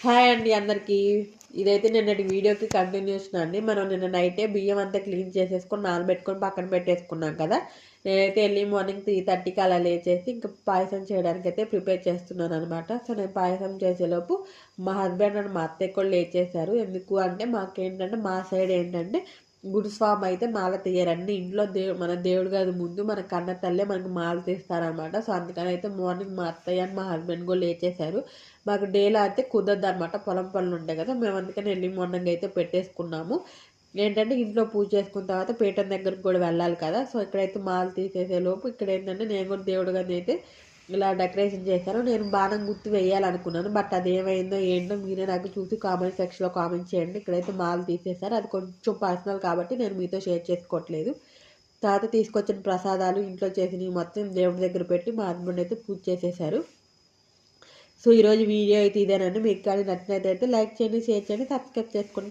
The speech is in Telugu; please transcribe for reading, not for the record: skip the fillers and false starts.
హాయ్ అండి అందరికీ. ఇదైతే నిన్నటి వీడియోకి కంటిన్యూషన్ అండి. మనం నిన్న నైటే బియ్యం అంతా క్లీన్ చేసేసుకొని నానబెట్టుకొని పక్కన పెట్టేసుకున్నాం కదా. నేనైతే ఎర్లీ మార్నింగ్ 3:30కి అలా లేచేసి ఇంకా పాయసం చేయడానికి అయితే ప్రిపేర్ చేస్తున్నాను అనమాట. సో నేను పాయసం చేసేలోపు మా హస్బెండ్ అండ్ మా అత్తయ్య కూడా లేచేశారు. ఎందుకు అంటే మాకేంటంటే మా సైడ్ ఏంటంటే గురుస్వామి అయితే మాల తీయరండి. ఇంట్లో మన దేవుడు గారి ముందు మన కన్న తల్లే మనకు మాల తీస్తారనమాట. సో అందుకని అయితే మార్నింగ్ మా అత్తయ్య అండ్ మా హస్బెండ్ కూడా లేచేశారు. మాకు డేలో అయితే కుదరదు అనమాట, పొలం పనులు ఉంటాయి కదా. మేము అందుకని ఎర్లీ మార్నింగ్ అయితే పెట్టేసుకున్నాము. ఏంటంటే ఇంట్లో పూజ చేసుకున్న తర్వాత పీఠం దగ్గరకు కూడా వెళ్ళాలి కదా. సో ఇక్కడైతే మాల తీసేసే లోపు ఇక్కడ ఏంటంటే నేను కూడా దేవుడు గారిని అయితే ఇలా డెకరేషన్ చేశాను. నేను బాణం గుర్తు వేయాలనుకున్నాను, బట్ అది ఏమైందో ఏంటో మీరే నాకు చూసి కామెంట్ సెక్షన్లో కామెంట్ చేయండి. ఇక్కడైతే మాల తీసేశారు, అది కొంచెం పర్సనల్ కాబట్టి నేను మీతో షేర్ చేసుకోవట్లేదు. తర్వాత తీసుకొచ్చిన ప్రసాదాలు ఇంట్లో చేసినవి మొత్తం దేవుడి దగ్గర పెట్టి మా హస్బెండ్ అయితే పూజ చేసేశారు. సో ఈరోజు వీడియో అయితే ఇదేనండి. మీకు కానీ నచ్చినట్లయితే లైక్ చేయండి, షేర్ చేయండి, సబ్స్క్రైబ్ చేసుకోండి.